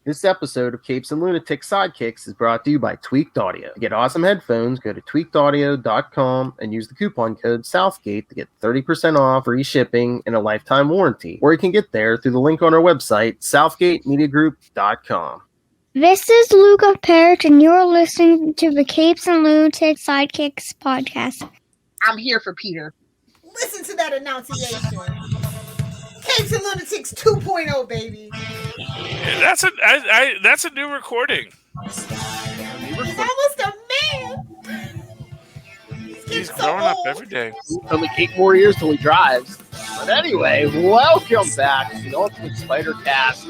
This episode of Capes and Lunatics Sidekicks is brought to you by Tweaked Audio. To get awesome headphones, go to tweakedaudio.com and use the coupon code Southgate to get 30% off, free shipping, and a lifetime warranty. Or you can get there through the link on our website, southgatemediagroup.com. This is Phil Perich, and you're listening to the Capes and Lunatics Sidekicks Podcast. I'm here for Peter. Listen to that enunciation. Capes and Lunatics 2.0, baby. Yeah, that's a new recording. He's almost a man. He's growing up every day. Only 8 more years till he drives. But anyway, welcome back to the Ultimate Spider Cast,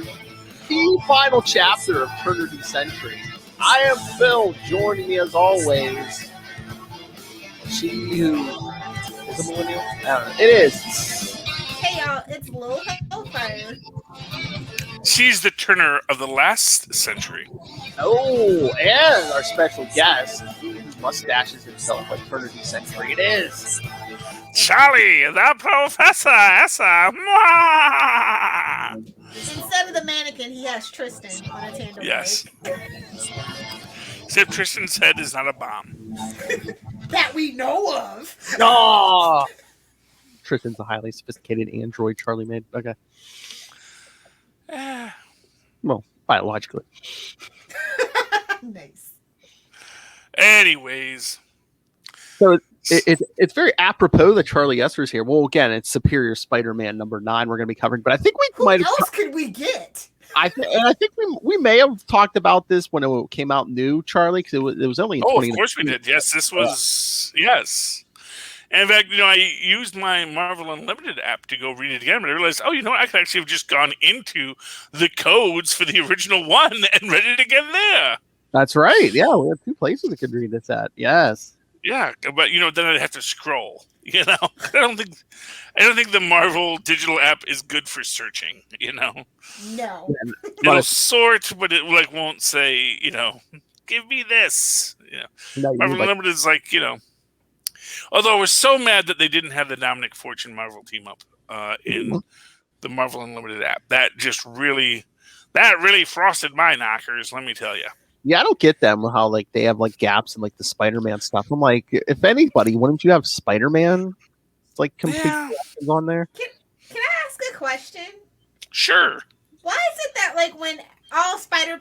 the final chapter of Trinity Century. I am Phil. Joining me as always, she who is a millennial. I don't know. It is. Hey y'all, it's Lilith Hellfire. She's the Turner of the last century. Oh, and our special guest, who mustaches himself like Trinity Century. It is Charlie, the Professor Essa. Instead of the mannequin, he has Tristan on a tandem. Yes. Except Tristan's head is not a bomb. That we know of. oh. Tristan's a highly sophisticated android Charlie made. Okay. Well, biologically. Nice. Anyways. So it's very apropos that Charlie Esser's here. Well, again, it's Superior Spider-Man number 9 we're going to be covering, but I think we might have... Who else could we get? I think we may have talked about this when it came out new, Charlie, because it was only in 2019. Of course we did. Yes, this was... Yes. And in fact, I used my Marvel Unlimited app to go read it again, but I realized, I could actually have just gone into the codes for the original one and read it again there. That's right. Yeah, we have 2 places we could read this at. Yes. Yeah, but then I'd have to scroll. I don't think the Marvel digital app is good for searching. No. It'll sort, but it won't say, give me this. Marvel Unlimited is although I was so mad that they didn't have the Dominic Fortune Marvel team up in the Marvel Unlimited app. That really frosted my knockers, let me tell you. Yeah, I don't get them how they have gaps in the Spider-Man stuff. I'm like, if anybody, wouldn't you have Spider-Man complete on there? Can I ask a question? Sure. Why is it that when all spider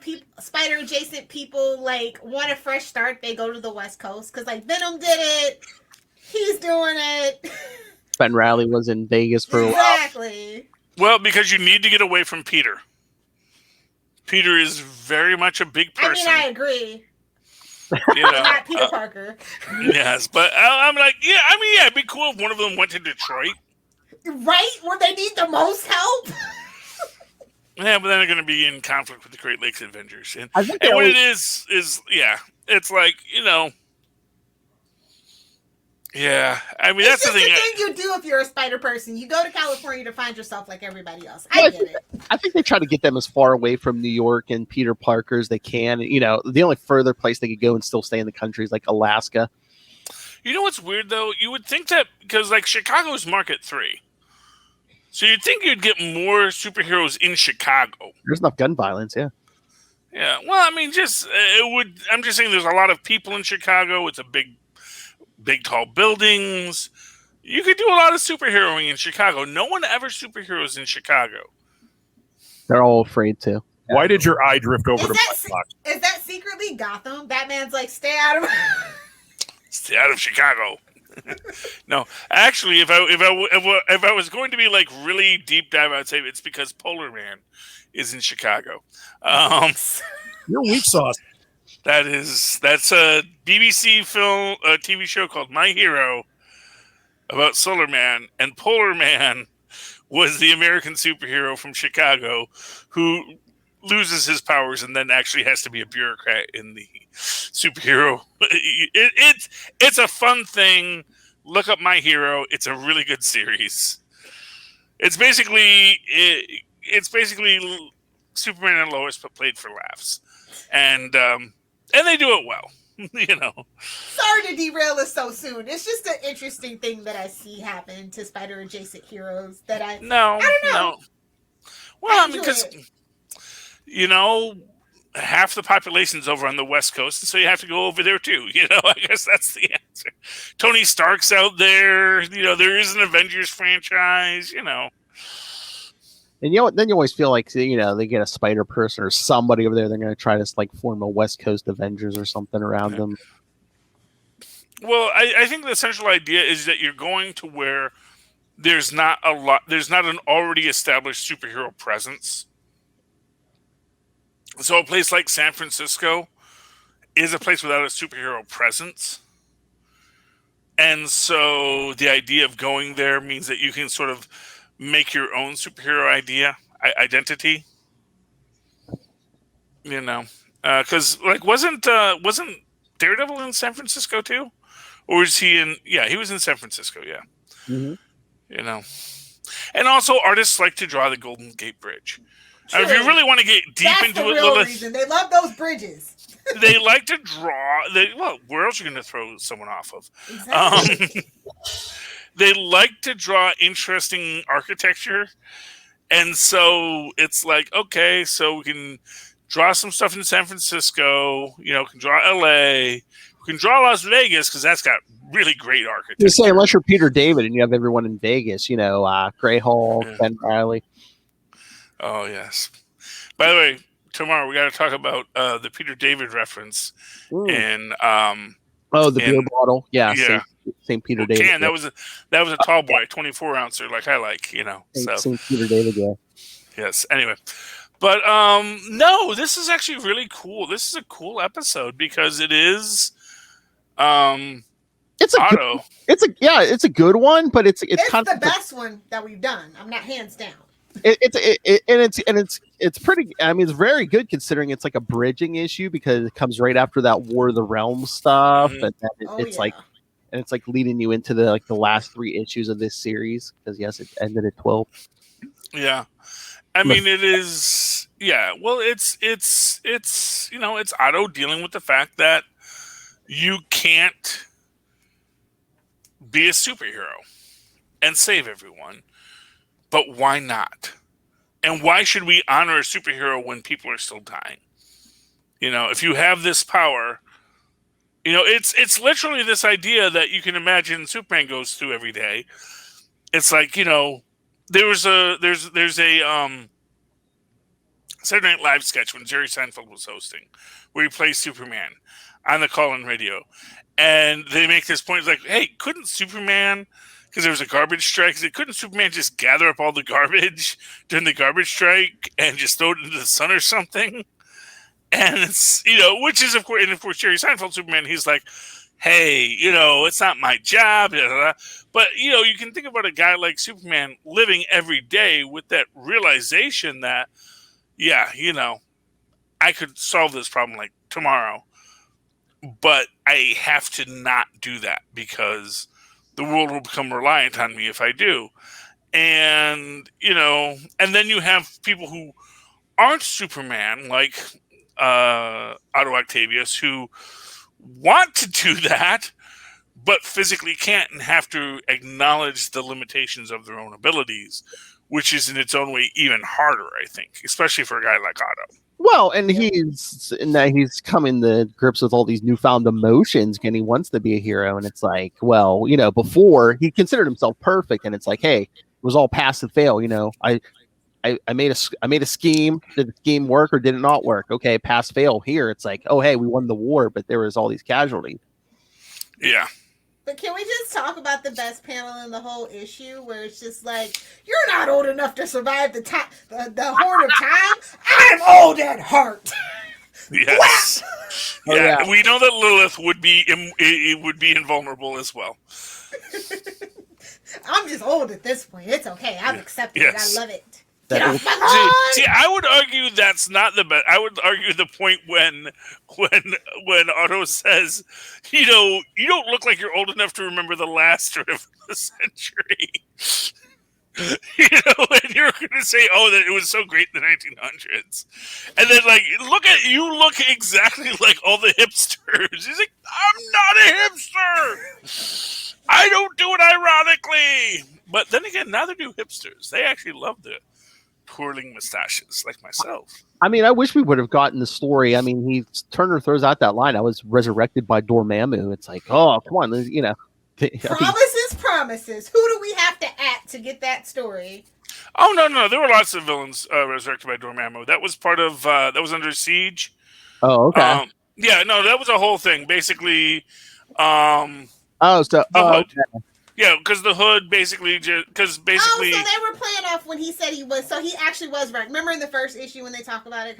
adjacent people want a fresh start, they go to the West Coast? Because Venom did it. He's doing it. Ben Reilly was in Vegas for a while. Exactly. Well, because you need to get away from Peter. Peter is very much a big person. I agree. Not Peter Parker. Yes, but I'm it'd be cool if one of them went to Detroit. Right? Where they need the most help? Yeah, but then they're going to be in conflict with the Great Lakes Avengers. And what it is, it's yeah, that's the thing. It's the thing you do if you're a spider person. You go to California to find yourself like everybody else. I get it. I think they try to get them as far away from New York and Peter Parker as they can. The only further place they could go and still stay in the country is Alaska. You know what's weird, though? You would think that, because Chicago's Market 3. So you'd think you'd get more superheroes in Chicago. There's enough gun violence, yeah. Yeah, well, I'm just saying there's a lot of people in Chicago. It's a big tall buildings. You could do a lot of superheroing in Chicago. No one ever superheroes in Chicago. They're all afraid to. Why did your eye drift over to Black Box? Is that secretly Gotham? Batman's stay out of Chicago. No, actually, if I was going to be really deep dive, I'd say it's because Polar Man is in Chicago. You're weak sauce. That's a BBC film, a TV show called My Hero about Solar Man, and Polar Man was the American superhero from Chicago who loses his powers and then actually has to be a bureaucrat in the superhero. It's a fun thing. Look up My Hero. It's a really good series. It's basically Superman and Lois, but played for laughs, and they do it well. Sorry to derail this so soon. It's just an interesting thing that I see happen to spider adjacent heroes that I don't know. Well, because half the population's over on the West Coast, and so you have to go over there too. I guess that's the answer. Tony Stark's out there. There is an Avengers franchise. And then you always feel like they get a Spider-Person or somebody over there. They're going to try to form a West Coast Avengers or something around them. Well, I think the central idea is that you're going to where there's not an already established superhero presence. So a place like San Francisco is a place without a superhero presence. And so the idea of going there means that you can sort of make your own superhero identity. Because wasn't Daredevil in San Francisco too? Or was he in? Yeah, he was in San Francisco. Yeah. Mm-hmm. And also artists like to draw the Golden Gate Bridge. Sure. If you really want to get deep into it, Lilith, reason. They love those bridges. They like to draw. Where else are you going to throw someone off of? Exactly. They like to draw interesting architecture, and so it's like, okay, so we can draw some stuff in San Francisco. Can draw LA. We can draw Las Vegas because that's got really great architecture. You say unless you're Peter David and you have everyone in Vegas, Gray Hall, Ben Riley. Oh yes. By the way, tomorrow we got to talk about the Peter David reference and the beer bottle. Yeah. Same Peter David. Can that was a tall boy, 24 ouncer, like I like. Same Peter David. Yeah. Yes. Anyway. But no, this is actually really cool. This is a cool episode because it is it's a Otto. It's a good one, but it's kind of the best one that we've done. I'm not hands down. It's pretty. I mean, it's very good considering it's like a bridging issue because it comes right after that War of the Realms stuff, and then it's leading you into the last 3 issues of this series because yes, it ended at 12. Yeah, I mean it is. Yeah, well, it's Otto dealing with the fact that you can't be a superhero and save everyone. But why not? And why should we honor a superhero when people are still dying? If you have this power, it's literally this idea that you can imagine Superman goes through every day. It's like, there's a Saturday Night Live sketch when Jerry Seinfeld was hosting where he plays Superman on the call-in radio. And they make this point, it's like, hey, couldn't Superman, because there was a garbage strike, couldn't Superman just gather up all the garbage during the garbage strike and just throw it into the sun or something? And it's, which is, of course, Jerry Seinfeld Superman, he's like, hey, it's not my job. Blah, blah, blah. But, you can think about a guy like Superman living every day with that realization that, yeah, I could solve this problem like tomorrow, but I have to not do that because the world will become reliant on me if I do. And, and then you have people who aren't Superman, like Otto Octavius, who want to do that, but physically can't and have to acknowledge the limitations of their own abilities, which is in its own way even harder, I think, especially for a guy like Otto. Well, and he's coming to grips with all these newfound emotions, and he wants to be a hero. And it's like, well, before he considered himself perfect, and it's like, hey, it was all pass and fail. I made a scheme. Did the scheme work or did it not work? Okay, pass fail. Here, it's like, oh, hey, we won the war, but there was all these casualties. Yeah. But can we just talk about the best panel in the whole issue, where it's just like, you're not old enough to survive the Horn of Time. I'm old at heart. Yes. Yeah, we know that Lilith would be invulnerable as well. I'm just old at this point. It's okay. I've accepted it. I love it. See, I would argue that's not the best. I would argue the point when Otto says, you don't look like you're old enough to remember the last turn of the century. And you're going to say, oh, that it was so great in the 1900s. And then, you look exactly like all the hipsters. He's like, I'm not a hipster. I don't do it ironically. But then again, neither do hipsters. They actually love twirling mustaches like myself. I mean, I wish we would have gotten the story. I mean, Turner throws out that line, "I was resurrected by Dormammu." It's like, oh, come on, you know. Promises. Who do we have to act to get that story? Oh no, there were lots of villains resurrected by Dormammu. That was part of that was Under Siege. Oh, okay. Yeah, no, that was a whole thing. Basically, the Hood. Okay. Yeah, because the Hood basically Oh, so they were playing off when he said he was. So he actually was right. Remember in the first issue when they talk about it,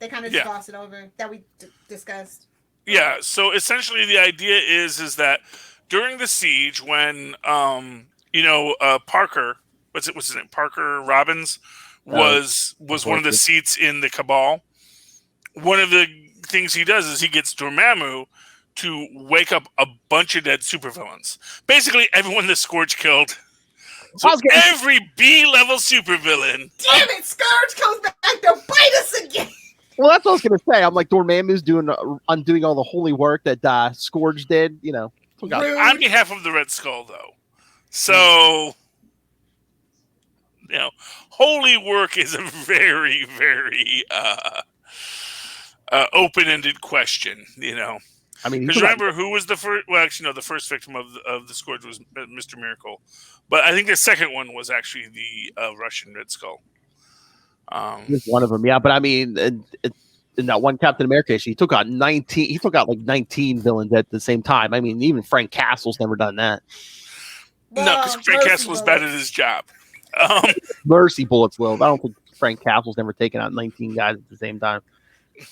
they kind of just glossed it over that we discussed. Yeah. So essentially, the idea is that during the siege, when Parker, what's his name? Parker Robbins was one of the seats in the Cabal. One of the things he does is he gets Dormammu to wake up a bunch of dead supervillains. Basically, everyone the Scourge killed. So every B-level supervillain. Damn it, Scourge comes back to bite us again. Well, that's what I was going to say. I'm like, Dormammu's undoing all the holy work that Scourge did, you know. On behalf of the Red Skull, though. So, holy work is a very, very open-ended question, I mean, because remember who was the first? Well, actually, no. The first victim of the Scourge was Mr. Miracle, but I think the second one was actually the Russian Red Skull. One of them, yeah. But I mean, in that one Captain America issue, he took out 19. He took out like 19 villains at the same time. I mean, even Frank Castle's never done that. Well, no, because Frank Castle was bad at his job. Mercy bullets, Will. I don't think Frank Castle's never taken out 19 guys at the same time.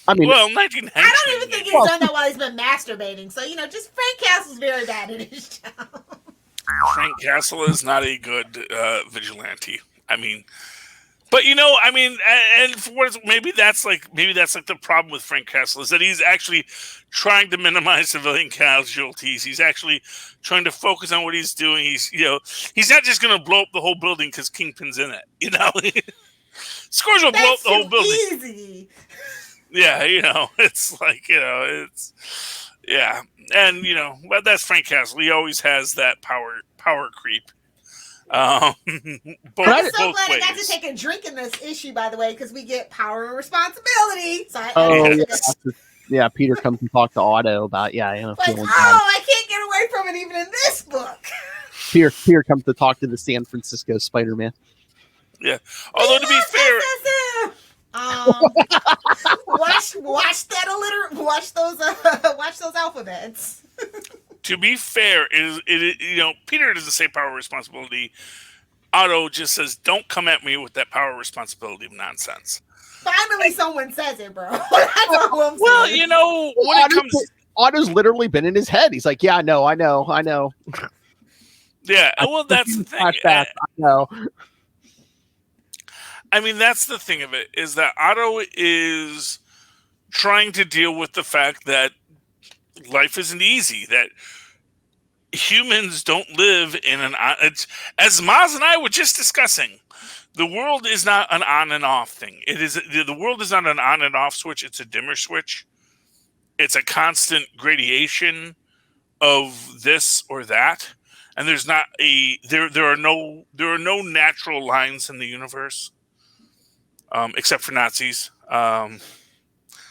I mean, 19. I don't even think he's done that while he's been masturbating. So, just Frank Castle's very bad at his job. Frank Castle is not a good vigilante. I mean, but and for what maybe that's like the problem with Frank Castle is that he's actually trying to minimize civilian casualties. He's actually trying to focus on what he's doing. He's not just going to blow up the whole building because Kingpin's in it. Scourge will blow up the whole building. Easy. Yeah, it's like, and but that's Frank Castle. He always has that power creep. I'm so glad I got to take a drink in this issue, by the way, because we get power and responsibility. So Peter comes and talks to Otto about I can't get away from it even in this book. Peter comes to talk to the San Francisco Spider-Man. Yeah, although to be fair. Watch those alphabets. To be fair, Peter doesn't say power responsibility. Otto just says, "Don't come at me with that power responsibility nonsense." Finally, someone says it, bro. That's all I'm saying. Well, when it comes, Otto's literally been in his head. He's like, "Yeah, I know." Yeah, well, that's the thing. I know. I mean, that's the thing of it, is that Otto is trying to deal with the fact that life isn't easy, that humans don't live in as Maz and I were just discussing, the world is not an on and off thing. The world is not an on and off switch, it's a dimmer switch. It's a constant gradation of this or that. And there's not there are no natural lines in the universe. Except for Nazis.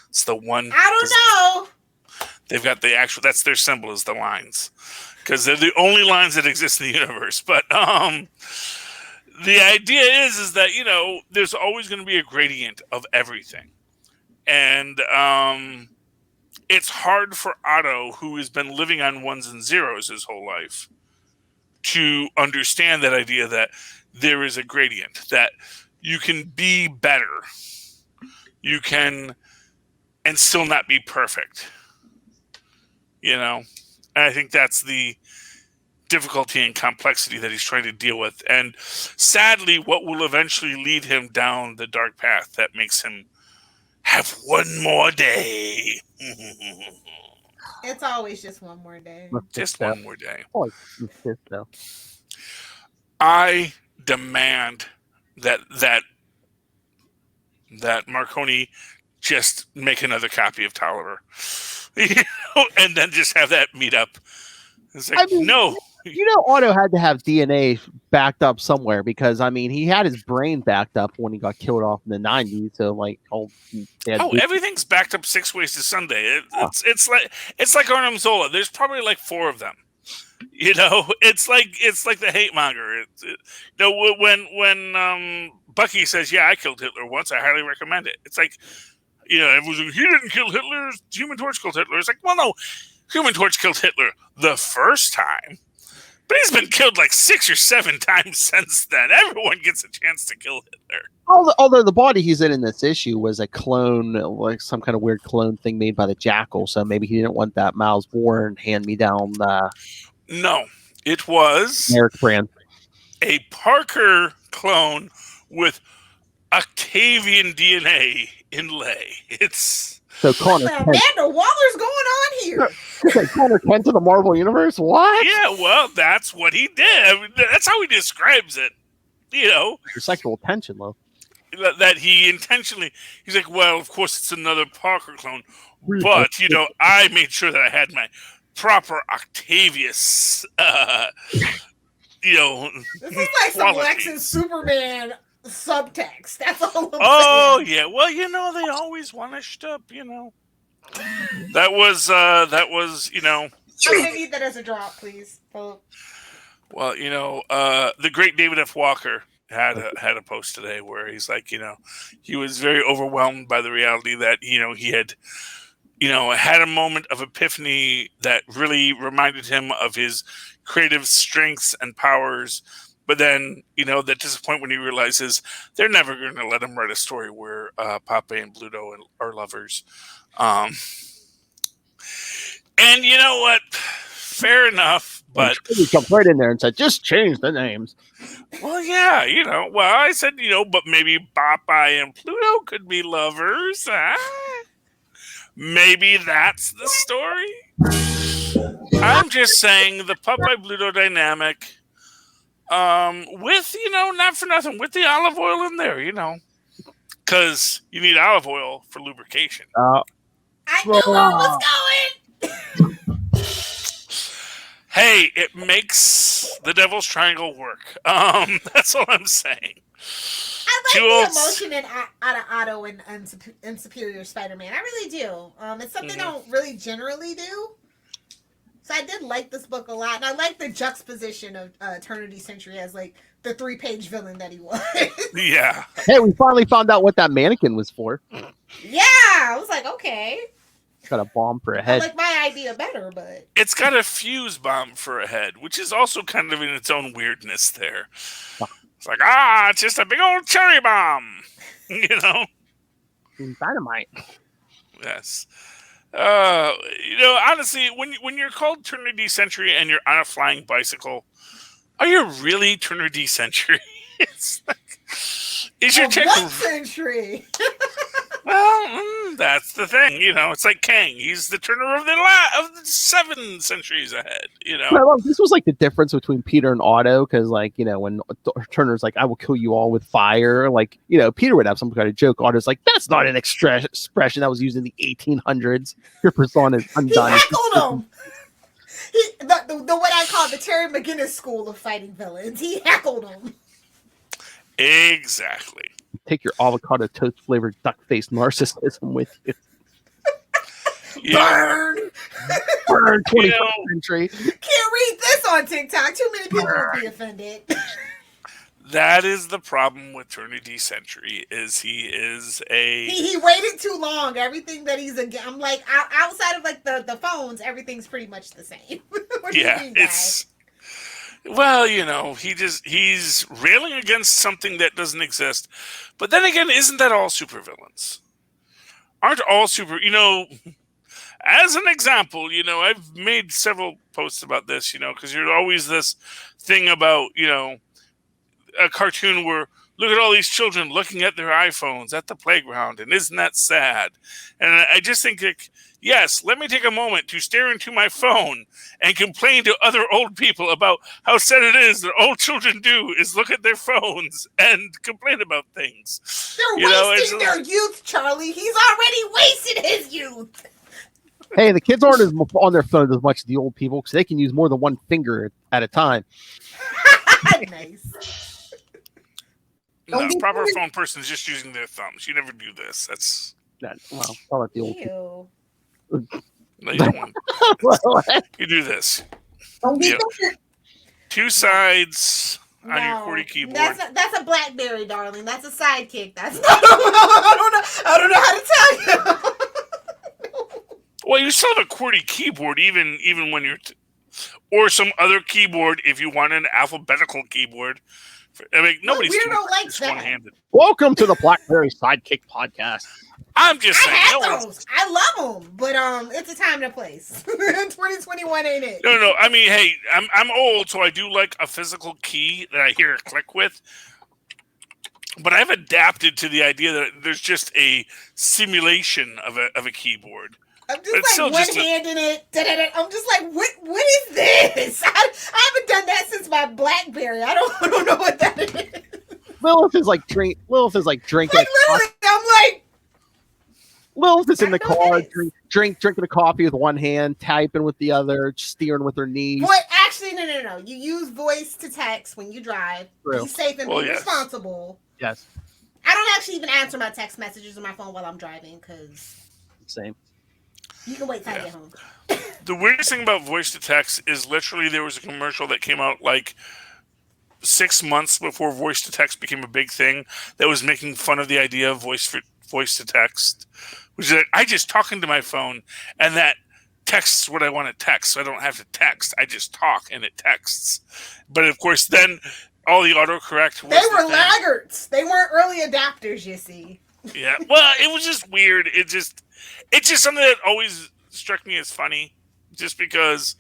It's the one. I don't know. They've got that's their symbol, is the lines. Because they're the only lines that exist in the universe. But the idea is that, there's always going to be a gradient of everything. And it's hard for Otto, who has been living on ones and zeros his whole life, to understand that idea that there is a gradient, that you can be better. You can, and still not be perfect. And I think that's the difficulty and complexity that he's trying to deal with. And sadly, what will eventually lead him down the dark path that makes him have one more day. It's always just one more day. Just one more day. I demand that Marconi just make another copy of Tolliver, and then just have that meet up. It's like, no, You know, Otto had to have DNA backed up somewhere because, I mean, he had his brain backed up when he got killed off in the 90s. So, like, everything's backed up 6 ways to Sunday. It's like Arnim Zola. There's probably like 4 of them. You know, it's like the hate monger. When Bucky says, "Yeah, I killed Hitler once," I highly recommend it. It's like, you know, everyone's like, "He didn't kill Hitler. Human Torch killed Hitler." It's like, well, no, Human Torch killed Hitler the first time. But he's been killed like 6 or 7 times since then. Everyone gets a chance to kill Hitler. Although the body he's in this issue was a clone, like some kind of weird clone thing made by the Jackal. So maybe he didn't want that Miles Warren hand-me-down. No, it was Eric Brand. A Parker clone with Octavian DNA inlay. It's... So Connor Kent. Amanda Waller's going on here. Connor Kent to the Marvel Universe? What? Yeah, well, that's what he did. I mean, that's how he describes it. You know, your sexual tension, though. That he intentionally. He's like, well, of course, it's another Parker clone, but you know, I made sure that I had my proper Octavius. You know, this is like some Lex and Superman subtext. That's all. I'm saying. Yeah. Well, you know, they always want to up. You know, that was. You know, I'm gonna need that as a drop, please. Well, you know, the great David F. Walker had a post today where he's like, you know, he was very overwhelmed by the reality that, you know, he had, you know, had a moment of epiphany that really reminded him of his creative strengths and powers. But then, you know, that disappointment when he realizes they're never going to let him write a story where Popeye and Bluto are lovers. And you know what? Fair enough. But he jumped right in there and said, just change the names. Well, yeah, you know. Well, I said, you know, but maybe Popeye and Pluto could be lovers. Maybe that's the story. I'm just saying the Popeye-Bluto dynamic, with, you know, not for nothing, with the olive oil in there, you know. Because you need olive oil for lubrication. I knew where it was going. Hey, it makes the Devil's Triangle work. That's all I'm saying. I like the emotion out of Otto and Superior Spider-Man. I really do. It's something I don't really generally do. So I did like this book a lot. And I like the juxtaposition of Eternity Century as like the 3-page villain that he was. Yeah. Hey, we finally found out what that mannequin was for. Yeah. I was like, okay. Got a bomb for a head. I like my idea better, but it's got a fuse bomb for a head, which is also kind of in its own weirdness there. It's like, it's just a big old cherry bomb, you know? Dynamite. Yes. You know, honestly, when you're called Eternity Century and you're on a flying bicycle, are you really Eternity Century? It's like, is your chick what century? Well, that's the thing, you know. It's like Kang; he's the turner of the 7 centuries ahead, you know. Well, this was like the difference between Peter and Otto, because, like, you know, when Turner's like, "I will kill you all with fire," like, you know, Peter would have some kind of joke. Otto's like, "That's not an expression that was used in the 1800s. Your persona is undone." He heckled him. The what I call the Terry McGinnis school of fighting villains. He heckled him. Exactly. Take your avocado toast flavored duck face narcissism with you. Burn! Burn 21st century. Can't read this on TikTok. Too many people would be offended. That is the problem with Eternity Century. He waited too long. Everything that he's again, I'm like, outside of like the phones, everything's pretty much the same. What do you mean, guys? Well, you know, he's railing against something that doesn't exist. But then again, isn't that all supervillains? Aren't all you know, as an example, you know, I've made several posts about this, you know, because there's always this thing about, you know, a cartoon where look at all these children looking at their iPhones at the playground, and isn't that sad? And I just think, like, yes, let me take a moment to stare into my phone and complain to other old people about how sad it is that all children do is look at their phones and complain about things. They're wasting their youth, Charlie. He's already wasted his youth. Hey, the kids aren't on their phones as much as the old people because they can use more than one finger at a time. Nice. No, proper phone person is just using their thumbs. You never do this. That's I'll let the old people. Ew. No, you don't want. You do this. Yep. Two sides on your QWERTY keyboard. That's a BlackBerry, darling. That's a sidekick. That's I don't know how to tell you. Well, you still have a QWERTY keyboard, even when you're, or some other keyboard if you want an alphabetical keyboard. I mean, nobody's doing this one-handed. Welcome to the BlackBerry Sidekick Podcast. I'm just saying. I had those. I love them, but it's a time and a place. 2021 ain't it? No. I mean, hey, I'm old, so I do like a physical key that I hear a click with. But I've adapted to the idea that there's just a simulation of a keyboard. I'm just like one-handing it. I'm just like, what is this? I haven't done that since my BlackBerry. I don't know what that is. Lilith is like drinking. Like literally, I'm like. Lilith is in the car, drinking a coffee with one hand, typing with the other, steering with her knees. What? Actually, no. You use voice to text when you drive. True. Be safe and be responsible. Yes. I don't actually even answer my text messages on my phone while I'm driving because. Same. You can wait till I get home. The weirdest thing about voice to text is literally there was a commercial that came out like 6 months before voice to text became a big thing that was making fun of the idea of voice to text, which is like, I just talk into my phone and that texts what I want to text, so I don't have to text. I just talk and it texts. But of course, then all the autocorrect. They were laggards. They weren't early adapters. You see. Yeah. Well, it was just weird. It's just something that always struck me as funny, just because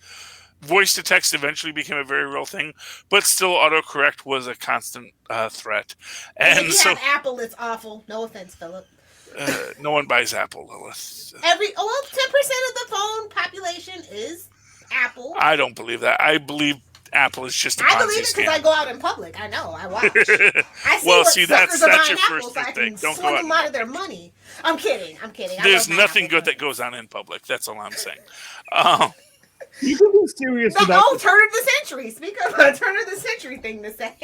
voice to text eventually became a very real thing, but still autocorrect was a constant threat. And if you have Apple, it's awful. No offense, Philip. No one buys Apple, Lilith. 10% of the phone population is Apple. I don't believe that. I believe Apple is just a I believe it because I go out in public. I know. I watch. I see that's your first mistake. Don't go out. A lot of their money. I'm kidding. There's nothing good that goes on in public. That's all I'm saying. You can be serious about it. Turn of the century. Speak of a turn of the century thing to say.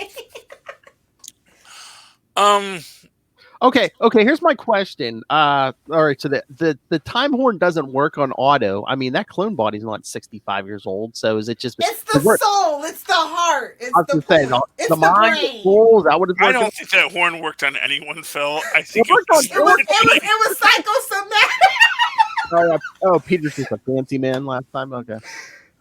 Okay. Here's my question. All right. So the time horn doesn't work on auto. I mean, that clone body's not 65 years old. So is it just? It's the soul. It's the heart. It's the mind, the soul. Is that what it's? I don't think that horn worked on anyone, Phil. I think it was psychosomatic. Oh, Peter's just a fancy man last time. Okay.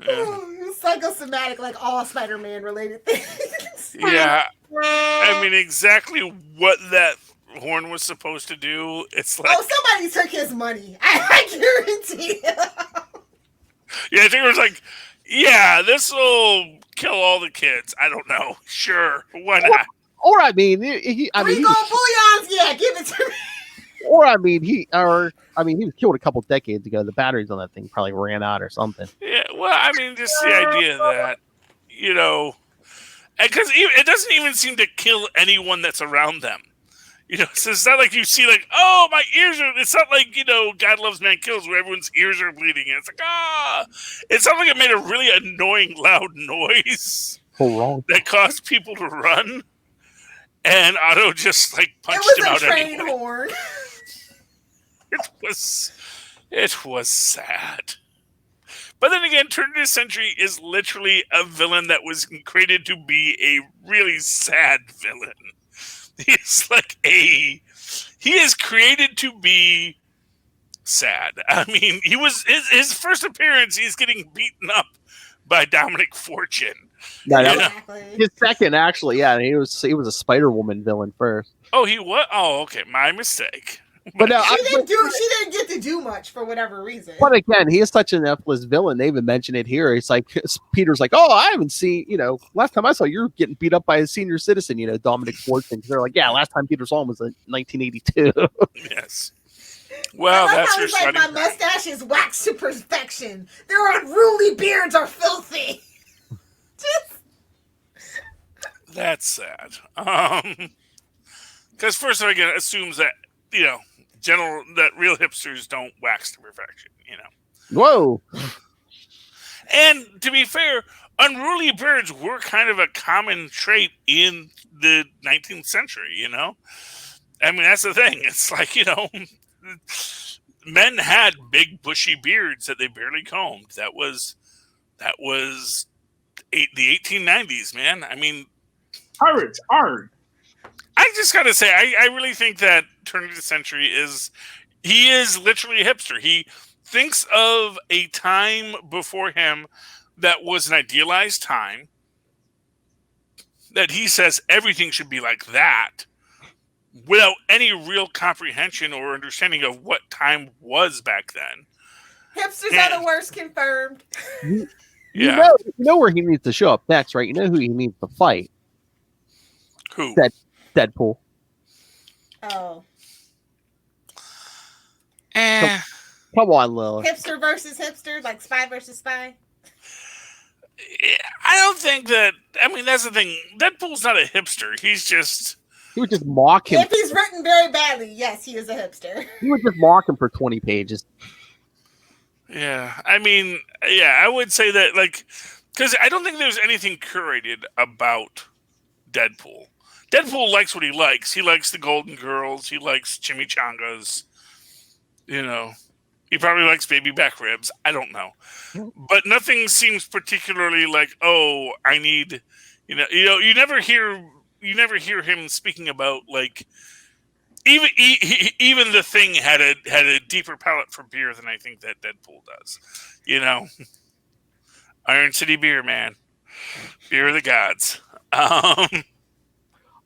It was psychosomatic, like all Spider-Man related things. Yeah. I mean, exactly what that horn was supposed to do. It's like, somebody took his money. I guarantee. Yeah, I think it was like, this will kill all the kids. I don't know. Sure, why not? Or I mean, he bullions. Yeah, give it to me. Or I mean, he was killed a couple decades ago. The batteries on that thing probably ran out or something. Yeah, well, I mean, just the idea that, because it doesn't even seem to kill anyone that's around them. So it's not like you see like, oh, my ears are, it's not like, God Loves Man Kills where everyone's ears are bleeding. And it's like, it sounded like it made a really annoying loud noise that caused people to run. And Otto just like punched him out anyway. It was a train horn. It was sad. But then again, Turn of the Century is literally a villain that was created to be a really sad villain. He is created to be sad. I mean, he was his first appearance. He's getting beaten up by Dominic Fortune. Exactly. His second, actually, he was a Spider-Woman villain first. Oh, he was. Oh, okay, my mistake. But no, she didn't get to do much for whatever reason. But again, he is such an effortless villain. They even mention it here. It's like Peter's like, oh, I haven't seen. Last time I saw you're getting beat up by a senior citizen. Dominic Fortune. They're like, yeah, last time Peter saw him was in 1982. Yes. Well, that's your like my mustache is waxed to perfection. Their unruly beards are filthy. That's sad. Because first of all, again, it assumes that that real hipsters don't wax to perfection. Whoa. And to be fair, unruly birds were kind of a common trait in the 19th century, you know? I mean, that's the thing. It's like, you know, men had big bushy beards that they barely combed. That was the 1890s, man. I mean, pirates are. I just gotta say, I really think that turn of the century he is literally a hipster. He thinks of a time before him that was an idealized time, that he says everything should be like that, without any real comprehension or understanding of what time was back then. Hipsters are the worst, confirmed. You know where he needs to show up next, right? You know who he needs to fight? Who? Deadpool. Oh. Come on, Lil. Hipster versus hipster, like spy versus spy. I don't think that. I mean, that's the thing. Deadpool's not a hipster. He would just mock him. If he's written very badly, yes, he is a hipster. He would just mock him for 20 pages. Yeah, I mean, yeah, I would say that, like, because I don't think there's anything curated about Deadpool. Deadpool likes what he likes. He likes the Golden Girls. He likes chimichangas. You know, he probably likes baby back ribs. I don't know, but nothing seems particularly like, oh, I need, you know, you never hear him speaking about, like, even the Thing had a deeper palate for beer than I think that Deadpool does. You know, Iron City beer, man, beer of the gods.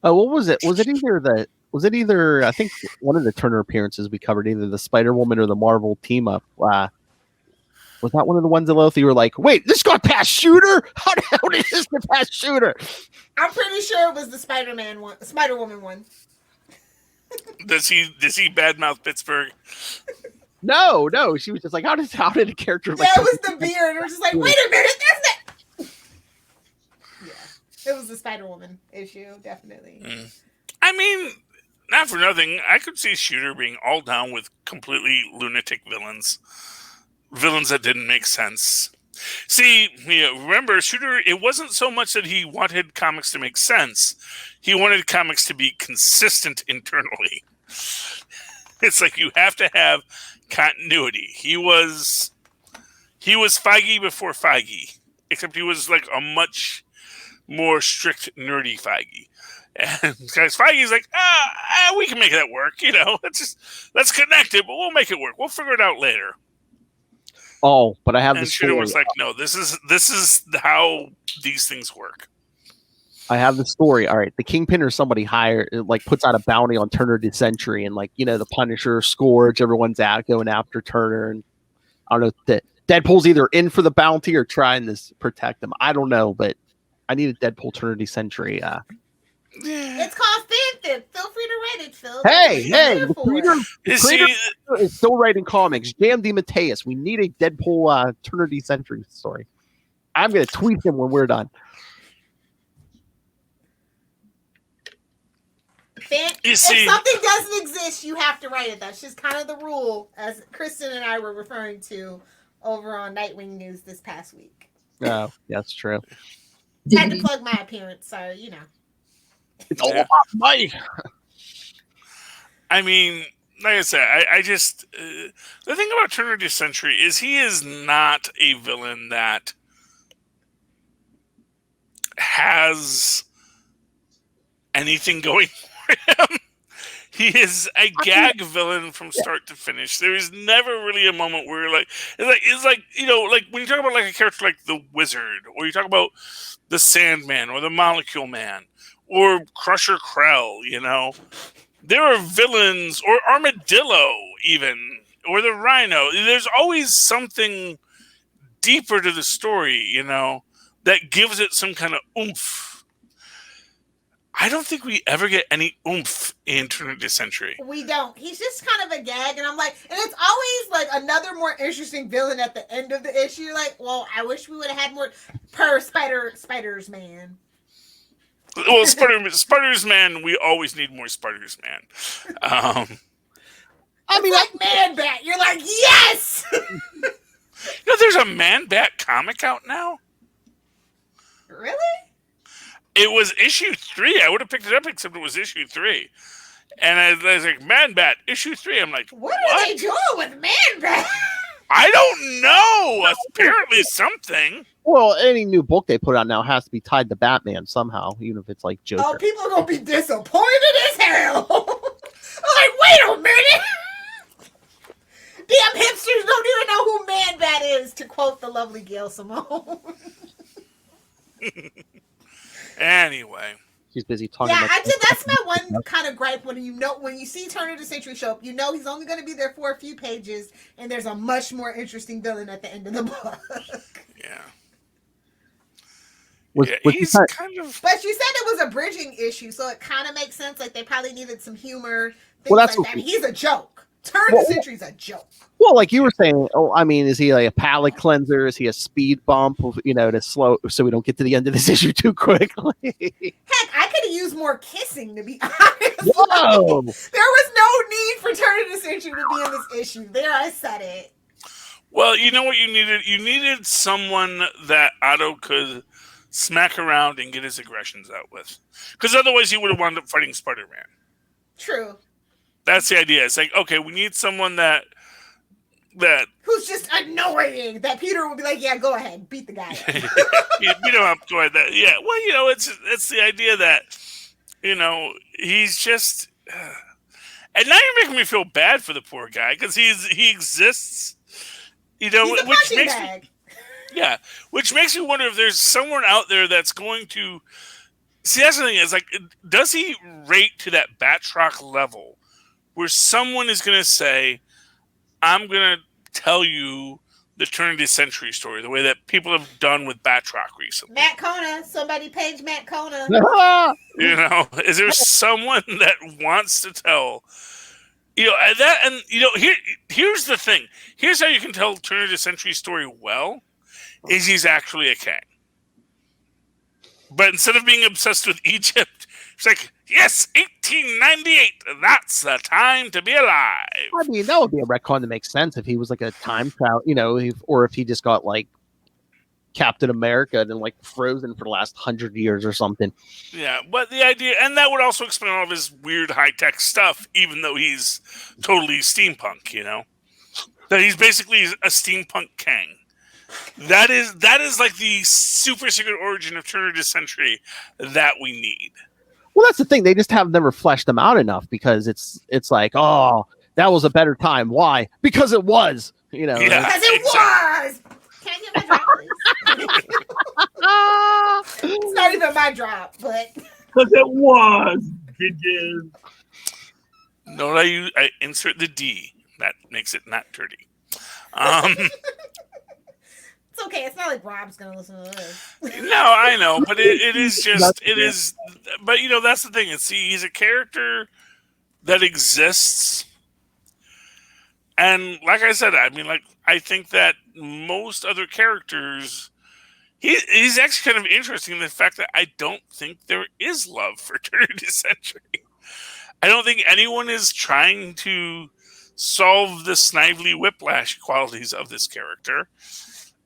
What was it? Was it either I think one of the Turner appearances we covered, either the Spider-Woman or the Marvel team up? Was that one of the ones that Lilith, you were like, wait, this got past Shooter? How the hell did this get past Shooter? I'm pretty sure it was the Spider-Woman one. Does he badmouth Pittsburgh? No. She was just like, how did a character like? Yeah, it was the beer, and it was just like, wait a minute, that's it. Yeah, it was the Spider-Woman issue, definitely. I mean, not for nothing, I could see Shooter being all down with completely lunatic villains that didn't make sense. See, remember, Shooter, it wasn't so much that he wanted comics to make sense. He wanted comics to be consistent internally. It's like you have to have continuity. He was Feige before Feige, except he was like a much more strict, nerdy Feige. And guys, Feige's like, we can make that work. You know, let's connect it, but we'll make it work. We'll figure it out later. Oh, but I have the story. And Shooter was like, no, this is how these things work. I have the story. All right, the Kingpin or somebody puts out a bounty on Turner of the Century, and the Punisher, Scourge, everyone's out going after Turner, and I don't know. Deadpool's either in for the bounty or trying to protect them. I don't know, but I need a Deadpool Turner of the Century. It's called fanfic. Feel free to write it, Phil. Hey, the creator is still writing comics. Jan DeMatteis. We need a Deadpool Turner of the Century story. I'm going to tweet him when we're done. If something doesn't exist, you have to write it. That's just kind of the rule, as Kristen and I were referring to over on Nightwing News this past week. Oh, that's true. I had to plug my appearance, so you know. It's all about Mike. I mean, like I said, I just the thing about Turner of the Century is he is not a villain that has anything going for him. He is a gag villain from start to finish. There is never really a moment where it's like when you talk about like a character like the Wizard, or you talk about the Sandman or the Molecule Man or Crusher Krell, there are villains, or Armadillo even, or the Rhino. There's always something deeper to the story, that gives it some kind of oomph. I don't think we ever get any oomph in Turner of the Century. We don't. He's just kind of a gag, and I'm like, and it's always like another more interesting villain at the end of the issue. Like, well, I wish we would have had more Spiders Man. Well, Spiders Man, we always need more Spiders Man. I mean, like Man Bat. You're like, yes. You know, there's a Man-Bat comic out now. Really? It was issue 3. I would have picked it up except it was issue 3. And I was like, Man-Bat, issue 3. I'm like, what are they doing with Man-Bat? I don't know. Apparently something. Well, any new book they put out now has to be tied to Batman somehow, even if it's like Joker. Oh, people are going to be disappointed as hell. I'm like, wait a minute. Damn hipsters don't even know who Man-Bat is, to quote the lovely Gail Simone. Anyway. He's busy talking about... That's my one kind of gripe when you see Turn of the Century show up, you know he's only going to be there for a few pages, and there's a much more interesting villain at the end of the book. Yeah. He's kind of... But you said it was a bridging issue, so it kind of makes sense. Like, they probably needed some humor, things like that. He's a joke. Turn of the Century's a joke. Well, like you were saying, is he like a palate cleanser? Is he a speed bump, to slow so we don't get to the end of this issue too quickly? Heck, I could have used more kissing, to be honest. Whoa! There was no need for Turn of the Century to be in this issue. There, I said it. Well, you know what you needed? You needed someone that Otto could smack around and get his aggressions out with. Because otherwise he would have wound up fighting Spider-Man. True. That's the idea. It's like, okay, we need someone that who's just annoying. That Peter will be like, yeah, go ahead, beat the guy. You know, go ahead. Yeah. Well, it's the idea that he's just, and now you're making me feel bad for the poor guy because he exists. He's a which makes bag. which makes me wonder if there's someone out there that's going to see. That's the thing is, like, does he rate to that Batroc level where someone is going to say, I'm going to tell you the Turn of the Century story, the way that people have done with Batroc recently. Matt Kona. Somebody page Matt Kona. Is there someone that wants to tell, here's the thing. Here's how you can tell Turn of the Century story well, is he's actually a king. But instead of being obsessed with Egypt, it's like, yes, 1898. That's the time to be alive. I mean, that would be a retcon that makes sense if he was like a time travel, or if he just got like Captain America and like frozen for the last 100 years or something. Yeah, but the idea, and that would also explain all of his weird high-tech stuff, even though he's totally steampunk, that he's basically a steampunk king. That is like the super secret origin of Turn of the Century that we need. Well, that's the thing. They just have never fleshed them out enough because it's like, oh, that was a better time. Why? Because it was. Because it was. Can I get my drop, please? It's not even my drop, but because it was. Bitches. No, I insert the D. That makes it not dirty. It's okay. It's not like Rob's gonna listen to this. No, I know, but it is just it is. But that's the thing. He's a character that exists, and like I said, I think that most other characters, he's actually kind of interesting in the fact that I don't think there is love for Turn of the Century. I don't think anyone is trying to solve the Snively Whiplash qualities of this character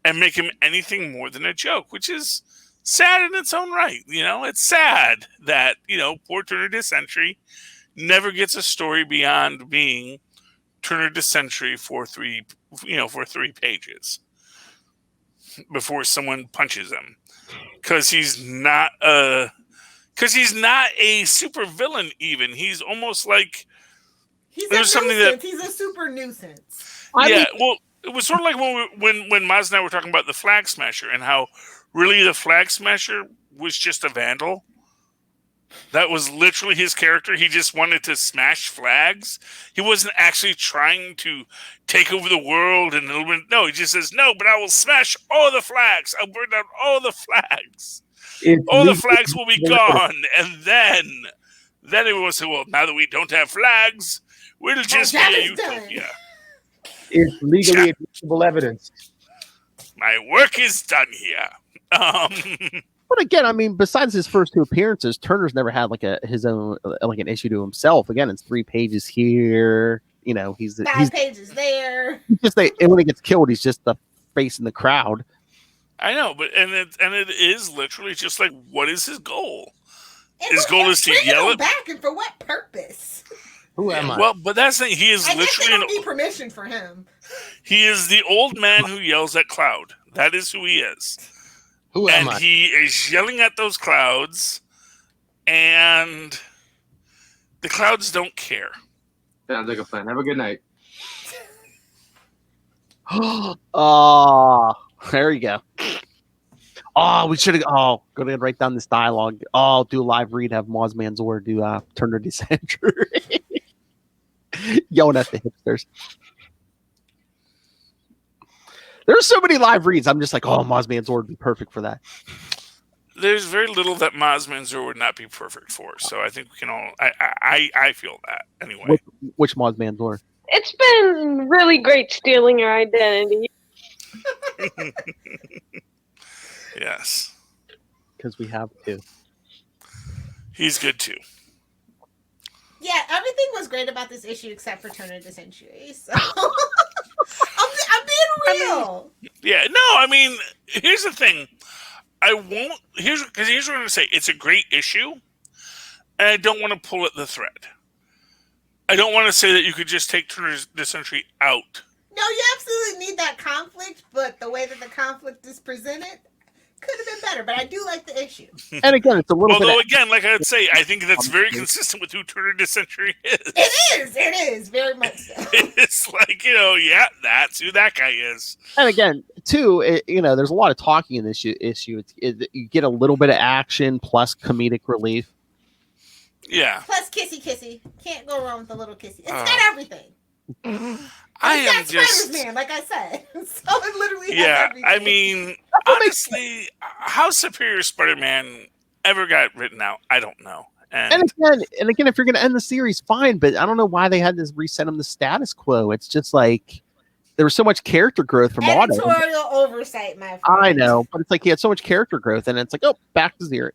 and make him anything more than a joke, which is sad in its own right. It's sad that, poor Turn of the Century never gets a story beyond being Turn of the Century for 3 pages before someone punches him. Because he's not a super villain even. He's almost like he's a super nuisance. Well, it was sort of like when Maz and I were talking about the Flag Smasher and how really the Flag Smasher was just a vandal. That was literally his character. He just wanted to smash flags. He wasn't actually trying to take over the world. No, he just says, no, but I will smash all the flags. I'll burn down all the flags. All the flags will be gone. And then everyone will say, well, now that we don't have flags, we'll just be a utopia. It's legally admissible evidence. My work is done here. But again, besides his first 2 appearances, Turner's never had his own an issue to himself. Again, it's 3 pages here. He's 5 pages there. And when he gets killed, he's just the facing the crowd. I know, but it is literally just like, what is his goal? And his goal is to yell at back, and for what purpose? Who am I? Well, but that's the thing. He is I guess they literally don't need permission for him. He is the old man who yells at cloud. That is who he is. Who am I? And he is yelling at those clouds, and the clouds don't care. Sounds like a plan. Have a good night. Oh, there you go. Oh, we should have. Oh, go ahead and write down this dialogue. Oh, do a live read. Have Moz Manzor do Turner Dissenter. Yelling at the hipsters. There's so many live reads. I'm just like, oh, Moz Manzor would be perfect for that. There's very little that Moz Manzor would not be perfect for. So I think we can all. I feel that anyway. Which Moz Manzor? It's been really great stealing your identity. Yes. Because we have to. He's good too. Yeah, everything was great about this issue except for Turn of the Century. So I'm being real. Yeah, no, I mean, here's the thing. Here's what I'm going to say. It's a great issue, and I don't want to pull at the thread. I don't want to say that you could just take Turn of the Century out. No, you absolutely need that conflict, but the way that the conflict is presented could have been better, but I do like the issue. And again, it's a little bit. Although, again, like I would say, I think that's very consistent with who Turn of the Century is. It is, very much so. It's like, yeah, that's who that guy is. And again, too, there's a lot of talking in this issue. You get a little bit of action plus comedic relief. Yeah. Plus kissy. Can't go wrong with a little kissy. It's got everything. I am just Spider-Man, like I said. So it literally has everything. I mean, honestly, how Superior Spider-Man ever got written out, I don't know. And again, if you're going to end the series, fine. But I don't know why they had to reset him the status quo. It's just like there was so much character growth from Otto. Editorial oversight, my friend. I know, but it's like he had so much character growth, and it's like, oh, back to zero.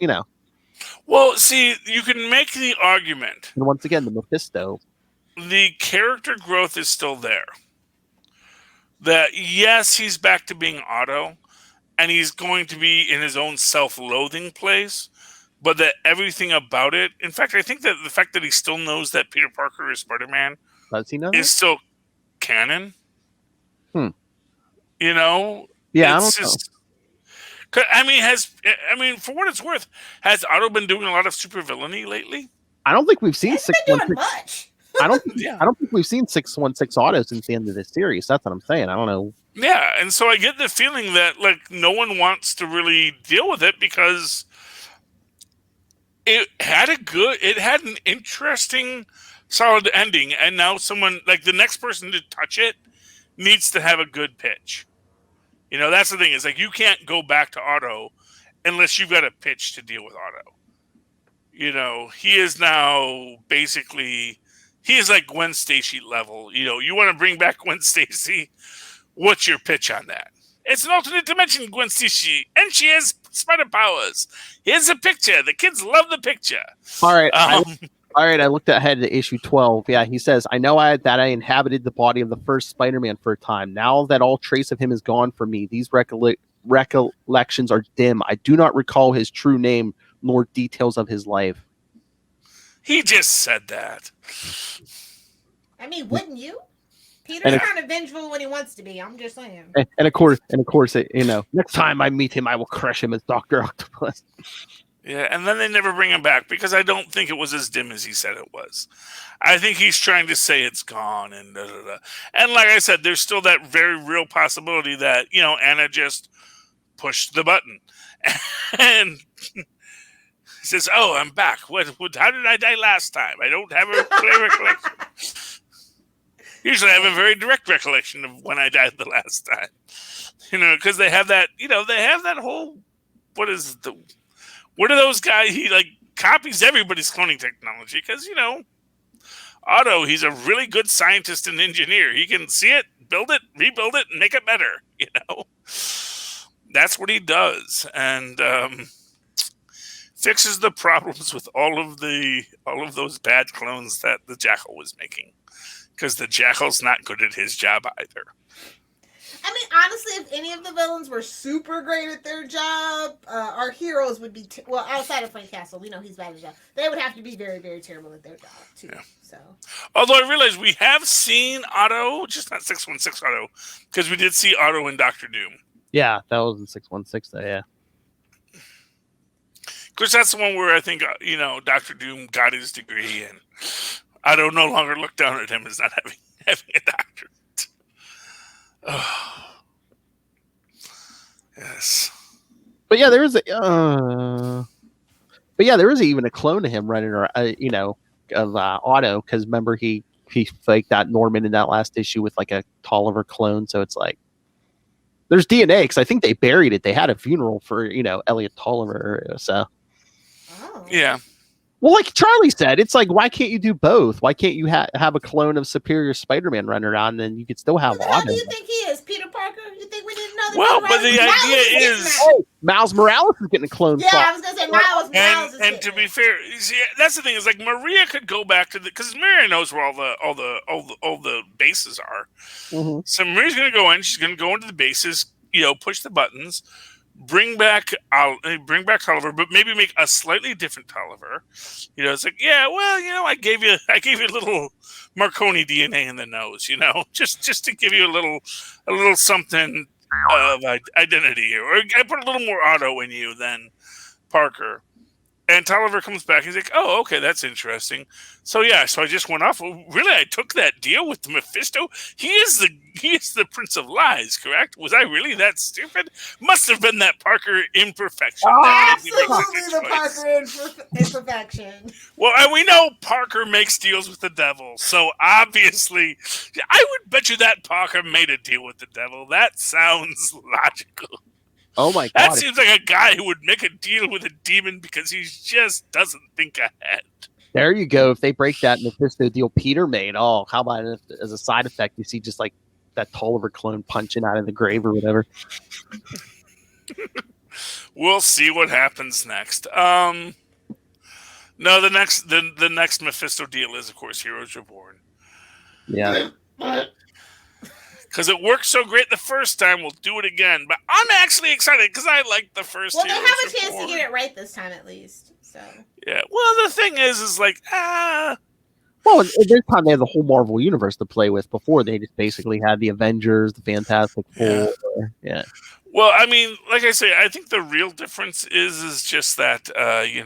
Well, see, you can make the argument. And once again, the Mephisto. The character growth is still there. That, yes, he's back to being Otto, and he's going to be in his own self-loathing place, but that everything about it... In fact, I think that the fact that he still knows that Peter Parker is Spider-Man Does he know is still canon. Yeah, it's I don't know. I mean, for what it's worth, has Otto been doing a lot of supervillainy lately? I don't think we've seen He's been doing much. I don't think we've seen 616 Auto since the end of this series. That's what I'm saying. I don't know. Yeah, and so I get the feeling that like no one wants to really deal with it because it had an interesting, solid ending, and now someone like the next person to touch it needs to have a good pitch. That's the thing. Is like you can't go back to Otto unless you've got a pitch to deal with Otto. He is now basically. He is like Gwen Stacy level. You want to bring back Gwen Stacy? What's your pitch on that? It's an alternate dimension, Gwen Stacy, and she has spider powers. Here's a picture. The kids love the picture. All right. All right. I looked ahead to issue 12. Yeah, he says, I know that I inhabited the body of the first Spider-Man for a time. Now that all trace of him is gone from me, these recollections are dim. I do not recall his true name nor details of his life. He just said that. I mean, wouldn't you? Peter's kind of vengeful when he wants to be. I'm just saying. And of course, next time I meet him, I will crush him as Dr. Octopus. Yeah, and then they never bring him back because I don't think it was as dim as he said it was. I think he's trying to say it's gone and da-da-da. And like I said, there's still that very real possibility that, Anna just pushed the button. And says, "Oh, I'm back. How did I die last time? I don't have a clear recollection. Usually, I have a very direct recollection of when I died the last time. Because they have that. They have that whole. What are those guys? He copies everybody's cloning technology because Otto. He's a really good scientist and engineer. He can see it, build it, rebuild it, and make it better. That's what he does, and. Fixes the problems with all of those bad clones that the Jackal was making, because the Jackal's not good at his job either. I mean, honestly, if any of the villains were super great at their job, our heroes would be outside of Frank Castle. We know he's bad at his job. They would have to be very, very terrible at their job too. Yeah. So, although I realize we have seen Otto, just not 616 Otto, because we did see Otto in Doctor Doom. Yeah, that was in 616. Yeah. Because that's the one where I think Doctor Doom got his degree, and Otto no longer looked down at him as not having a doctorate. Oh. Yes. But yeah, there is even a clone of him running around, of Otto, because remember he faked that Norman in that last issue with like a Tolliver clone, so it's like there's DNA, because I think they buried it. They had a funeral for Elliot Tolliver, so yeah. Well, like Charlie said, it's like, why can't you do both? Why can't you have a clone of Superior Spider-Man running around, and then you could still have Otto? Who do you think he is, Peter Parker? You think we need another? Well, but the idea is, Miles Morales is getting a clone. Yeah, I was gonna say Miles Morales. And to be fair, see, that's the thing is like Maria could go back to because Maria knows where all the bases are. Mm-hmm. So Maria's gonna go in. She's gonna go into the bases. Push the buttons. Bring back Tolliver, but maybe make a slightly different Tolliver. It's like, yeah, well, I gave you a little Marconi DNA in the nose, just to give you a little something of identity, or I put a little more Otto in you than Parker. And Tolliver comes back. He's like, "Oh, okay, that's interesting." So I just went off. Really, I took that deal with the Mephisto. He is the Prince of Lies, correct? Was I really that stupid? Must have been that Parker imperfection. Absolutely, the Parker imperfection. Well, and we know Parker makes deals with the devil, so obviously, I would bet you that Parker made a deal with the devil. That sounds logical. Oh my God. That seems like a guy who would make a deal with a demon because he just doesn't think ahead. There you go. If they break that Mephisto deal Peter made, how about if, as a side effect, you see just like that Tolliver clone punching out of the grave or whatever? We'll see what happens next. No, the next Mephisto deal is, of course, Heroes Reborn. Yeah. Because it worked so great the first time, we'll do it again. But I'm actually excited because I like the first. Well, they have a chance to get it right this time, at least. So yeah. Well, the thing is like Well, at this time they have the whole Marvel universe to play with. Before they just basically had the Avengers, the Fantastic Four. Yeah. Well, I mean, like I say, I think the real difference is just that they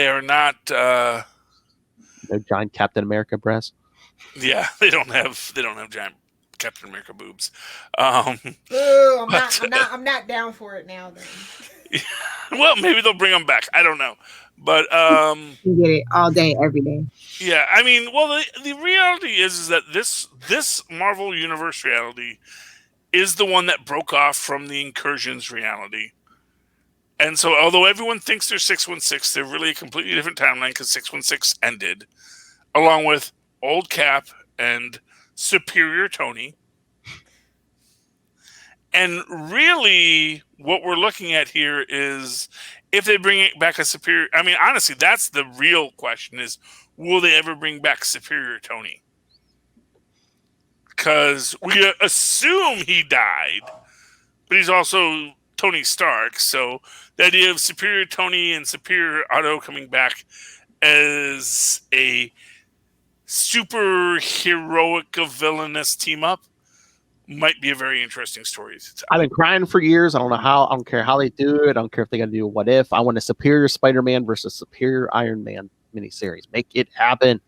are not. No giant Captain America breasts. Yeah, they don't have giant Captain America boobs. Ooh, I'm not down for it now. Then. Well, maybe they'll bring them back. I don't know, but you get it all day, every day. Yeah, I mean, well, the reality is that this Marvel Universe reality is the one that broke off from the Incursions reality. And so, although everyone thinks they're 616, they're really a completely different timeline because 616 ended, along with Old Cap and Superior Tony. And really, what we're looking at here is if they bring it back a Superior... I mean, honestly, that's the real question is, will they ever bring back Superior Tony? Because we assume he died, but he's also Tony Stark, so the idea of Superior Tony and Superior Otto coming back as a super heroic villainous team up might be a very interesting story to tell. I've been crying for years. I don't care how they do it. I don't care if they got to do a what if. I want a Superior Spider-Man versus Superior Iron Man miniseries. Make it happen.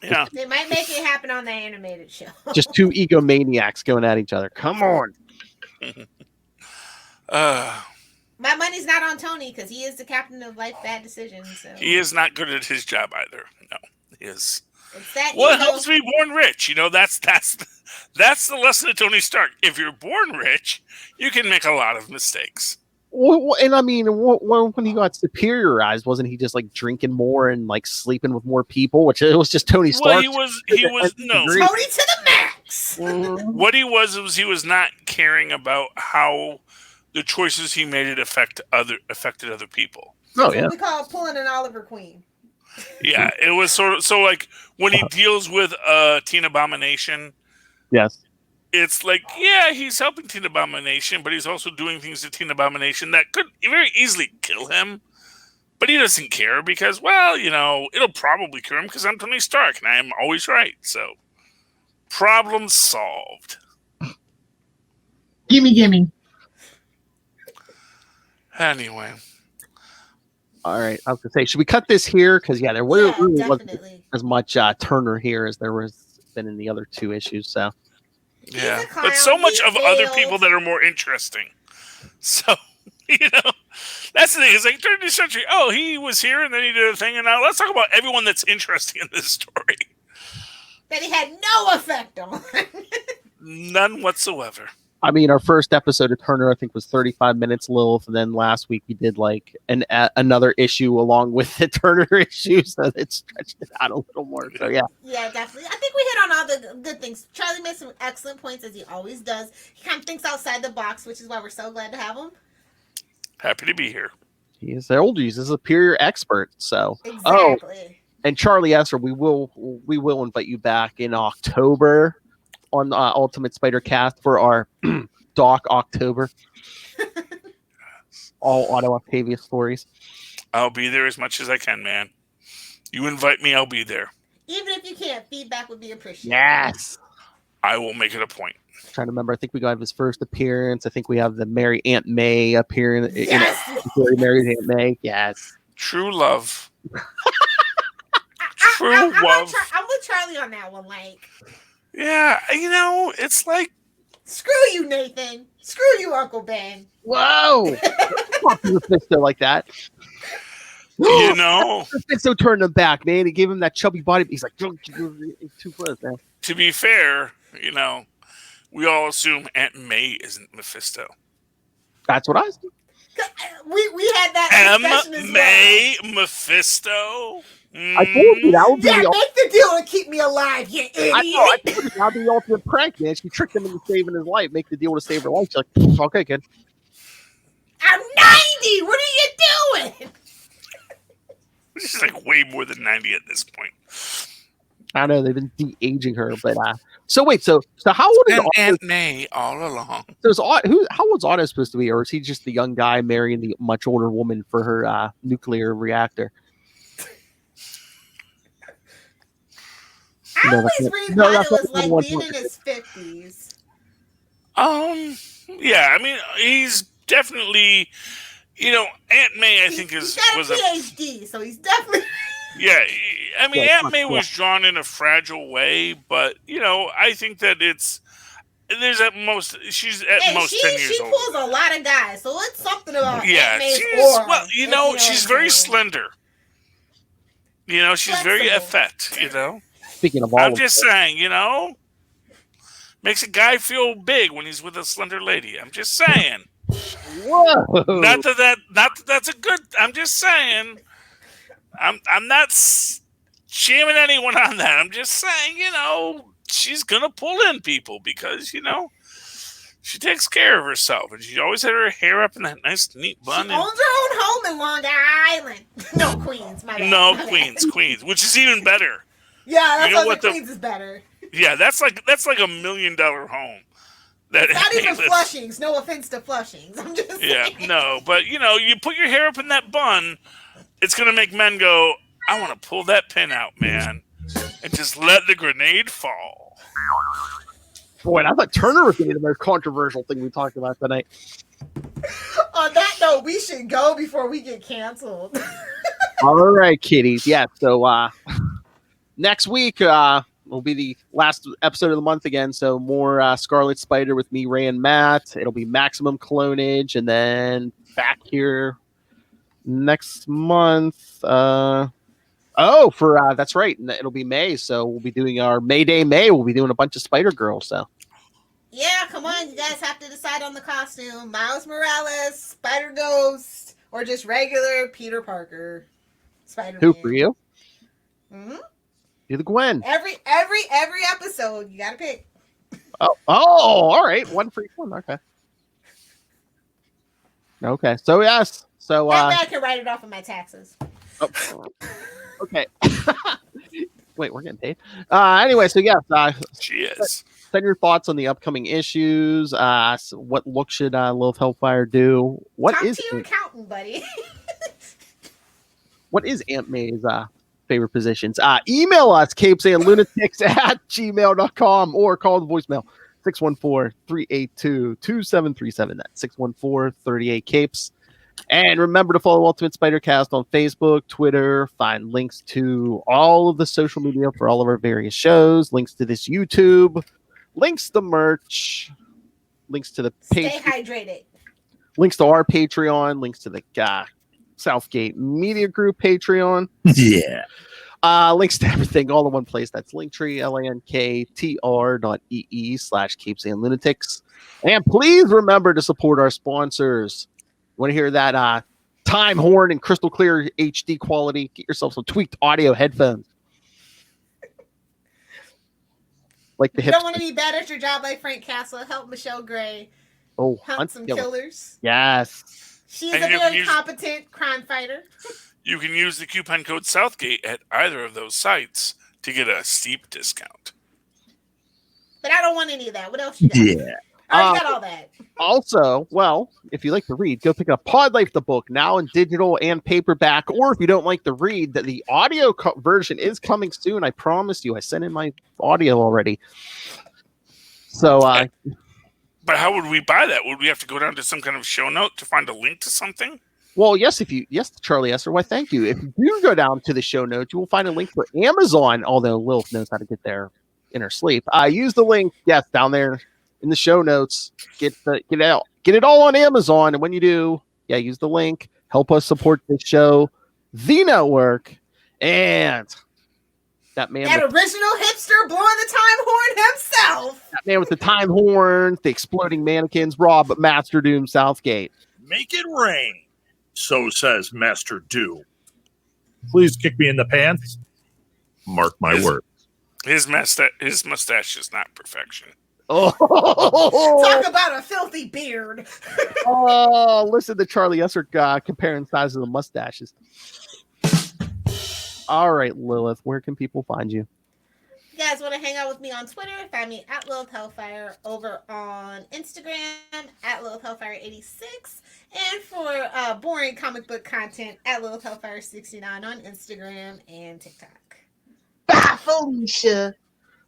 Yeah. They might make it happen on the animated show. Just two egomaniacs going at each other. Come on. My money's not on Tony because he is the captain of Life Bad Decisions. So. He is not good at his job either. No, he is. It helps me born rich. That's the lesson of Tony Stark. If you're born rich, you can make a lot of mistakes. Well, and I mean, when he got superiorized, wasn't he just like drinking more and like sleeping with more people? Which it was just Tony Stark. Well, he was no Tony to the max. What he was not caring about how the choices he made affected other people. Oh yeah, we call pulling an Oliver Queen. Yeah, it was sort of so like when he deals with Teen Abomination. Yes. It's like, yeah, he's helping Teen Abomination, but he's also doing things to Teen Abomination that could very easily kill him. But he doesn't care because, well, it'll probably kill him because I'm Tony Stark and I am always right. So, problem solved. Gimme. Anyway. All right. I was going to say, should we cut this here? Because, there really wasn't definitely. as much Turner here as there was been in the other two issues. So. Yeah, He's a clown. but so much of He other failed. people that are more interesting. So, that's the thing. It's like 30th century. Oh, he was here and then he did a thing. And now let's talk about everyone that's interesting in this story. That he had no effect on. None whatsoever. I mean, our first episode of Turner, I think, was 35 minutes, Lilith, and then last week we did like another issue along with the Turner issue, so it stretched it out a little more. So yeah, Definitely. I think we hit on all the good things. Charlie made some excellent points, as he always does. He kind of thinks outside the box, which is why we're so glad to have him. Happy to be here. he's the oldies. He's a superior expert. So Exactly. And Charlie Esser, we will invite you back in October on Ultimate Spider Cast for our Doc October. All Otto Octavius stories. I'll be there as much as I can, man. You invite me, I'll be there. Even if you can't, feedback would be appreciated. Yes. I will make it a point. I'm trying to remember. I think we got his first appearance. I think we have the Mary Aunt May appearance. Yes. Mary Aunt May. Yes. True love. I'm love. with Charlie on that one. Like, Yeah, it's like screw you, Nathan. Screw you, Uncle Ben. Whoa. Talk to Mephisto like that. Mephisto turned him back, man. He gave him that chubby body. He's like, too close, man. To be fair, we all assume Aunt May isn't Mephisto. That's what I was thinking. We had that discussion as May Mephisto. I told you that would be make the deal and keep me alive, you idiot. I told you that would be the ultimate prank, man. She tricked him into saving his life. Make the deal to save her life. She's like, okay, kid. I'm 90. What are you doing? She's like way more than 90 at this point. I know they've been de-aging her, but so wait, so how old is Aunt May all along? So how old's Otto supposed to be, or is he just the young guy marrying the much older woman for her nuclear reactor? I always read Otto as like being in his 50s. Yeah, I mean, he's definitely, Aunt May, I think he's got a PhD, so he's definitely. Yeah, I mean, Aunt May was drawn in a fragile way, but I think that she's at most 10 years old. She pulls a lot of guys, so it's something about Aunt May's aura. Well, she's very slender. She's flexible. very effete. Speaking of all, I'm just saying, makes a guy feel big when he's with a slender lady. I'm just saying. Whoa! Not that that's a good. I'm just saying. I'm not shaming anyone on that. I'm just saying, she's gonna pull in people because she takes care of herself and she always had her hair up in that nice neat bun. She owns her own home in Long Island. No, Queens. My bad. No, my Queens, which is even better. Yeah, that's why Queens is better. Yeah, that's like $1 million home. That not even Flushings. No offense to Flushings. I'm just saying. Yeah, no, but you put your hair up in that bun, it's gonna make men go, I want to pull that pin out, man, and just let the grenade fall. Boy, I thought Turner was going to be the most controversial thing we talked about tonight. On that note, we should go before we get canceled. All right, kiddies. Yeah, so next week will be the last episode of the month again. So more Scarlet Spider with me, Ray, and Matt. It'll be Maximum Clonage, and then back here next month. That's right. It'll be May. So we'll be doing our May Day May. We'll be doing a bunch of Spider Girls. So yeah, come on. You guys have to decide on the costume. Miles Morales, Spider Ghost, or just regular Peter Parker Spider-Man. Who for you? Mm-hmm. You're the Gwen. Every episode, you gotta pick. Oh, all right. One for each one. Okay. So yes. So that man can write it off of my taxes. Oh. Okay. Wait, we're getting paid. Anyway, so yes, She is. send your thoughts on the upcoming issues. So what look should Lilith Hellfire do? Talk to your accountant, buddy. What is Aunt May's favorite positions? Email us, capesandlunatics@gmail.com, or call the voicemail 614-382-2737. That's 614-38-CAPES. And remember to follow Ultimate Spider-Cast on Facebook, Twitter. Find links to all of the social media for all of our various shows, links to this YouTube, links to merch, links to the page. Stay hydrated. Links to our Patreon, links to the Southgate Media Group Patreon. Yeah. Links to everything all in one place. That's Linktree, linktr.ee/capesandlunatics. And please remember to support our sponsors. You want to hear that time horn and crystal clear HD quality? Get yourself some tweaked audio headphones. Like the You don't want to be bad at your job like Frank Castle. Help Michelle Gray hunt some killers. Yes. She's a very competent crime fighter. You can use the coupon code Southgate at either of those sites to get a steep discount. But I don't want any of that. What else you got? Yeah. I already got all that. Also, well, if you like to read, go pick up Pod Life, the book, now in digital and paperback. Or if you don't like to read, the audio version is coming soon. I promise you. I sent in my audio already. So, but how would we buy that? Would we have to go down to some kind of show note to find a link to something? Well, yes, Charlie Esther. Why, thank you. If you do go down to the show notes, you will find a link for Amazon, although Lilith knows how to get there in her sleep. Use the link, yes, down there in the show notes. Get it all on Amazon. And when you do, use the link. Help us support this show, the network, and that man. That original hipster blowing the time horn himself. That man with the time horn, the exploding mannequins, Rob Master Doom Southgate. Make it rain. So says Master Doom. Please kick me in the pants. Mark my word. His mustache is not perfection. Oh, talk about a filthy beard. Oh, listen to Charlie Esser comparing sizes of mustaches. All right, Lilith, where can people find you? You guys want to hang out with me on Twitter? Find me at Lilith Hellfire, over on Instagram at Lilith Hellfire 86, and for boring comic book content at Lilith Hellfire 69 on Instagram and TikTok. Bye, Felicia.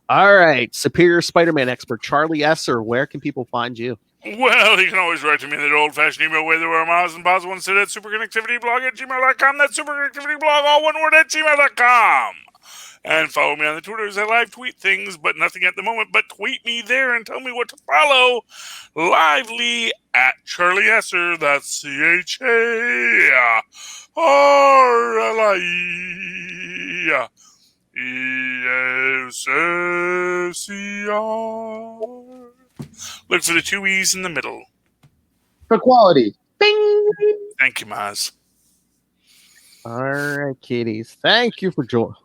All right, Superior Spider-Man expert Charlie Esser, where can people find you? Well, you can always write to me in that old-fashioned email way there were miles and possible instead at superconnectivityblog@gmail.com. That's superconnectivityblog, all one word, at gmail.com. And follow me on the Twitters. I live tweet things, but nothing at the moment. But tweet me there and tell me what to follow. Lively at Charlie Esser. That's CHARLIESSER. Look for the two E's in the middle. For quality. Bing. Thank you, Maz. All right, kiddies. Thanks for joining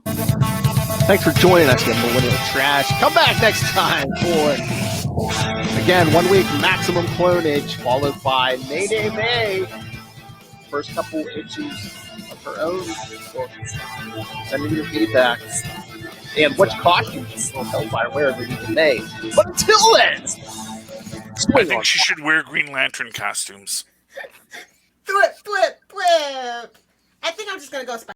us, you millennial trash. Come back next time for, again, 1 week maximum clonage, followed by Mayday May. First couple issues of her own. Send me your feedback. And which costumes will Hellfire wear the week in May. But until then, I think she should wear Green Lantern costumes. Flip. I think I'm just going to go